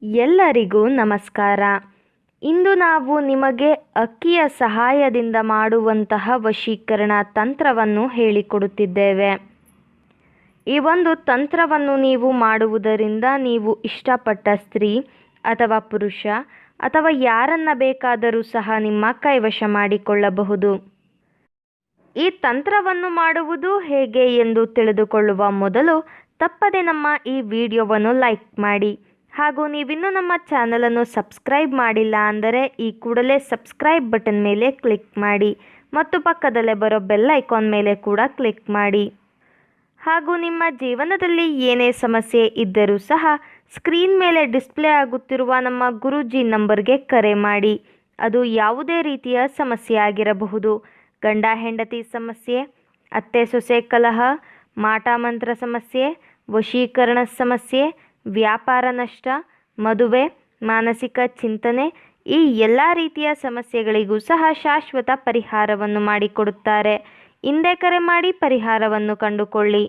ಎಲ್ಲರಿಗೂ ನಮಸ್ಕಾರ. ಇಂದು ನಾವು ನಿಮಗೆ ಅಕ್ಕಿಯ ಸಹಾಯದಿಂದ ಮಾಡುವಂತಹ ವಶೀಕರಣ ತಂತ್ರವನ್ನು ಹೇಳಿಕೊಡುತ್ತಿದ್ದೇವೆ. ಈ ಒಂದು ತಂತ್ರವನ್ನು ನೀವು ಮಾಡುವುದರಿಂದ ನೀವು ಇಷ್ಟಪಟ್ಟ ಸ್ತ್ರೀ ಅಥವಾ ಪುರುಷ ಅಥವಾ ಯಾರನ್ನ ಬೇಕಾದರೂ ಸಹ ನಿಮ್ಮ ಕೈವಶ ಮಾಡಿಕೊಳ್ಳಬಹುದು. ಈ ತಂತ್ರವನ್ನು ಮಾಡುವುದು ಹೇಗೆ ಎಂದು ತಿಳಿದುಕೊಳ್ಳುವ ಮೊದಲು ತಪ್ಪದೆ ನಮ್ಮ ಈ ವಿಡಿಯೋವನ್ನು ಲೈಕ್ ಮಾಡಿ. ಹಾಗೂ ನೀವಿನ್ನೂ ನಮ್ಮ ಚಾನಲನ್ನು ಸಬ್ಸ್ಕ್ರೈಬ್ ಮಾಡಿಲ್ಲ ಅಂದರೆ ಈ ಕೂಡಲೇ ಸಬ್ಸ್ಕ್ರೈಬ್ ಬಟನ್ ಮೇಲೆ ಕ್ಲಿಕ್ ಮಾಡಿ ಮತ್ತು ಪಕ್ಕದಲ್ಲೇ ಬರೋ ಬೆಲ್ ಐಕಾನ್ ಮೇಲೆ ಕೂಡ ಕ್ಲಿಕ್ ಮಾಡಿ. ಹಾಗೂ ನಿಮ್ಮ ಜೀವನದಲ್ಲಿ ಏನೇ ಸಮಸ್ಯೆ ಇದ್ದರೂ ಸಹ ಸ್ಕ್ರೀನ್ ಮೇಲೆ ಡಿಸ್ಪ್ಲೇ ಆಗುತ್ತಿರುವ ನಮ್ಮ ಗುರೂಜಿ ನಂಬರ್ಗೆ ಕರೆ ಮಾಡಿ. ಅದು ಯಾವುದೇ ರೀತಿಯ ಸಮಸ್ಯೆ ಆಗಿರಬಹುದು. ಗಂಡ ಹೆಂಡತಿ ಸಮಸ್ಯೆ, ಅತ್ತೆ ಸೊಸೆ ಕಲಹ, ಮಾಟ ಮಂತ್ರ ಸಮಸ್ಯೆ, ವಶೀಕರಣ ಸಮಸ್ಯೆ, ವ್ಯಾಪಾರ ನಷ್ಟ, ಮದುವೆ, ಮಾನಸಿಕ ಚಿಂತನೆ, ಈ ಎಲ್ಲ ರೀತಿಯ ಸಮಸ್ಯೆಗಳಿಗೂ ಸಹ ಶಾಶ್ವತ ಪರಿಹಾರವನ್ನು ಮಾಡಿಕೊಡುತ್ತಾರೆ. ಹಿಂದೆ ಕರೆ ಮಾಡಿ ಪರಿಹಾರವನ್ನು ಕಂಡುಕೊಳ್ಳಿ.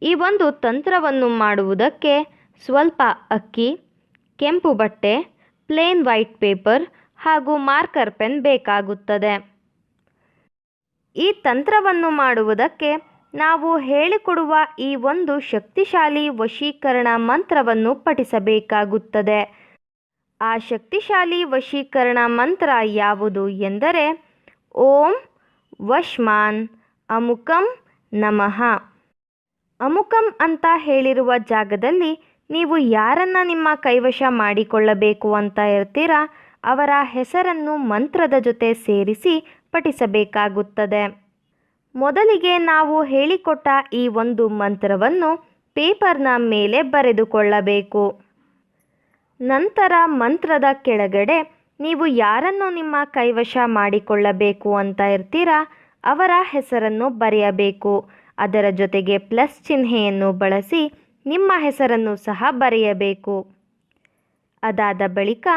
ಈ ಒಂದು ತಂತ್ರವನ್ನು ಮಾಡುವುದಕ್ಕೆ ಸ್ವಲ್ಪ ಅಕ್ಕಿ, ಕೆಂಪು ಬಟ್ಟೆ, ಪ್ಲೇನ್ ವೈಟ್ ಪೇಪರ್ ಹಾಗೂ ಮಾರ್ಕರ್ ಪೆನ್ ಬೇಕಾಗುತ್ತದೆ. ಈ ತಂತ್ರವನ್ನು ಮಾಡುವುದಕ್ಕೆ ನಾವು ಹೇಳಿಕೊಡುವ ಈ ಒಂದು ಶಕ್ತಿಶಾಲಿ ವಶೀಕರಣ ಮಂತ್ರವನ್ನು ಪಠಿಸಬೇಕಾಗುತ್ತದೆ. ಆ ಶಕ್ತಿಶಾಲಿ ವಶೀಕರಣ ಮಂತ್ರ ಯಾವುದು ಎಂದರೆ ಓಂ ವಶ್ಮಾನ್ ಅಮುಕಂ ನಮಃ. ಅಮುಕಂ ಅಂತ ಹೇಳಿರುವ ಜಾಗದಲ್ಲಿ ನೀವು ಯಾರನ್ನ ನಿಮ್ಮ ಕೈವಶ ಮಾಡಿಕೊಳ್ಳಬೇಕು ಅಂತ ಇರ್ತೀರಾ ಅವರ ಹೆಸರನ್ನು ಮಂತ್ರದ ಜೊತೆ ಸೇರಿಸಿ ಪಠಿಸಬೇಕಾಗುತ್ತದೆ. ಮೊದಲಿಗೆ ನಾವು ಹೇಳಿಕೊಟ್ಟ ಈ ಒಂದು ಮಂತ್ರವನ್ನು ಪೇಪರ್ನ ಮೇಲೆ ಬರೆದುಕೊಳ್ಳಬೇಕು. ನಂತರ ಮಂತ್ರದ ಕೆಳಗಡೆ ನೀವು ಯಾರನ್ನು ನಿಮ್ಮ ಕೈವಶ ಮಾಡಿಕೊಳ್ಳಬೇಕು ಅಂತ ಇರ್ತೀರಾ ಅವರ ಹೆಸರನ್ನು ಬರೆಯಬೇಕು. ಅದರ ಜೊತೆಗೆ ಪ್ಲಸ್ ಚಿಹ್ನೆಯನ್ನು ಬಳಸಿ ನಿಮ್ಮ ಹೆಸರನ್ನು ಸಹ ಬರೆಯಬೇಕು. ಅದಾದ ಬಳಿಕ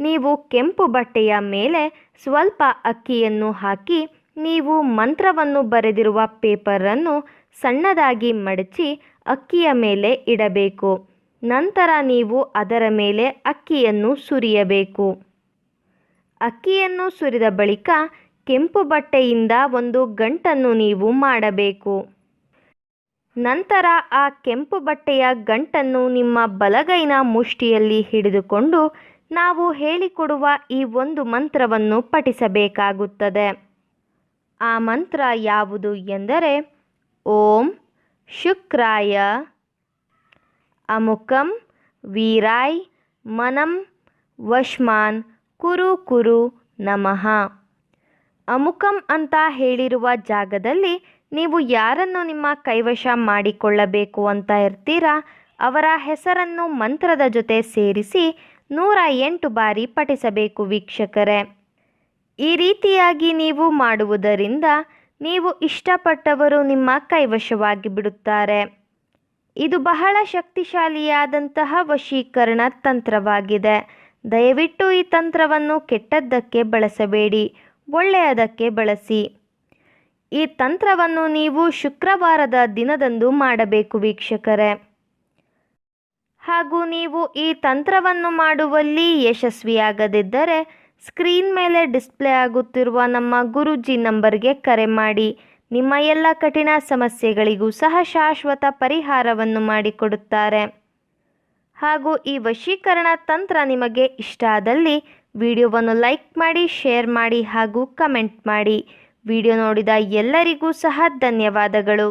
ನೀವು ಕೆಂಪು ಬಟ್ಟೆಯ ಮೇಲೆ ಸ್ವಲ್ಪ ಅಕ್ಕಿಯನ್ನು ಹಾಕಿ ನೀವು ಮಂತ್ರವನ್ನು ಬರೆದಿರುವ ಪೇಪರನ್ನು ಸಣ್ಣದಾಗಿ ಮಡಚಿ ಅಕ್ಕಿಯ ಮೇಲೆ ಇಡಬೇಕು. ನಂತರ ನೀವು ಅದರ ಮೇಲೆ ಅಕ್ಕಿಯನ್ನು ಸುರಿಯಬೇಕು. ಅಕ್ಕಿಯನ್ನು ಸುರಿದ ಬಳಿಕ ಕೆಂಪು ಬಟ್ಟೆಯಿಂದ ಒಂದು ಗಂಟನ್ನು ನೀವು ಮಾಡಬೇಕು. ನಂತರ ಆ ಕೆಂಪು ಬಟ್ಟೆಯ ಗಂಟನ್ನು ನಿಮ್ಮ ಬಲಗೈನ ಮುಷ್ಟಿಯಲ್ಲಿ ಹಿಡಿದುಕೊಂಡು ನಾವು ಹೇಳಿಕೊಡುವ ಈ ಒಂದು ಮಂತ್ರವನ್ನು ಪಠಿಸಬೇಕಾಗುತ್ತದೆ. ಆ ಮಂತ್ರ ಯಾವುದು ಎಂದರೆ ಓಂ ಶುಕ್ರಾಯ ಅಮುಕಂ ವೀರಾಯ್ ಮನಂ ವಶ್ಮಾನ್ ಕುರು ಕುರು ನಮಃ. ಅಮುಕಂ ಅಂತ ಹೇಳಿರುವ ಜಾಗದಲ್ಲಿ ನೀವು ಯಾರನ್ನು ನಿಮ್ಮ ಕೈವಶ ಮಾಡಿಕೊಳ್ಳಬೇಕು ಅಂತ ಇರ್ತೀರಾ ಅವರ ಹೆಸರನ್ನು ಮಂತ್ರದ ಜೊತೆ ಸೇರಿಸಿ 108 ಬಾರಿ ಪಠಿಸಬೇಕು ವೀಕ್ಷಕರೇ. ಈ ರೀತಿಯಾಗಿ ನೀವು ಮಾಡುವುದರಿಂದ ನೀವು ಇಷ್ಟಪಟ್ಟವರು ನಿಮ್ಮ ಕೈವಶವಾಗಿ ಬಿಡುತ್ತಾರೆ. ಇದು ಬಹಳ ಶಕ್ತಿಶಾಲಿಯಾದಂತಹ ವಶೀಕರಣ ತಂತ್ರವಾಗಿದೆ. ದಯವಿಟ್ಟು ಈ ತಂತ್ರವನ್ನು ಕೆಟ್ಟದ್ದಕ್ಕೆ ಬಳಸಬೇಡಿ, ಒಳ್ಳೆಯದಕ್ಕೆ ಬಳಸಿ. ಈ ತಂತ್ರವನ್ನು ನೀವು ಶುಕ್ರವಾರದ ದಿನದಂದು ಮಾಡಬೇಕು ವೀಕ್ಷಕರೇ. ಹಾಗೂ ನೀವು ಈ ತಂತ್ರವನ್ನು ಮಾಡುವಲ್ಲಿ ಯಶಸ್ವಿಯಾಗದಿದ್ದರೆ ಸ್ಕ್ರೀನ್ ಮೇಲೆ ಡಿಸ್ಪ್ಲೇ ಆಗುತ್ತಿರುವ ನಮ್ಮ ಗುರೂಜಿ ನಂಬರ್ಗೆ ಕರೆ ಮಾಡಿ. ನಿಮ್ಮ ಎಲ್ಲ ಕಠಿಣ ಸಮಸ್ಯೆಗಳಿಗೂ ಸಹ ಶಾಶ್ವತ ಪರಿಹಾರವನ್ನು ಮಾಡಿಕೊಡುತ್ತಾರೆ. ಹಾಗೂ ಈ ವಶೀಕರಣ ತಂತ್ರ ನಿಮಗೆ ಇಷ್ಟ ಆದಲ್ಲಿ ವಿಡಿಯೋವನ್ನು ಲೈಕ್ ಮಾಡಿ, ಶೇರ್ ಮಾಡಿ ಹಾಗೂ ಕಮೆಂಟ್ ಮಾಡಿ. ವಿಡಿಯೋ ನೋಡಿದ ಎಲ್ಲರಿಗೂ ಸಹ ಧನ್ಯವಾದಗಳು.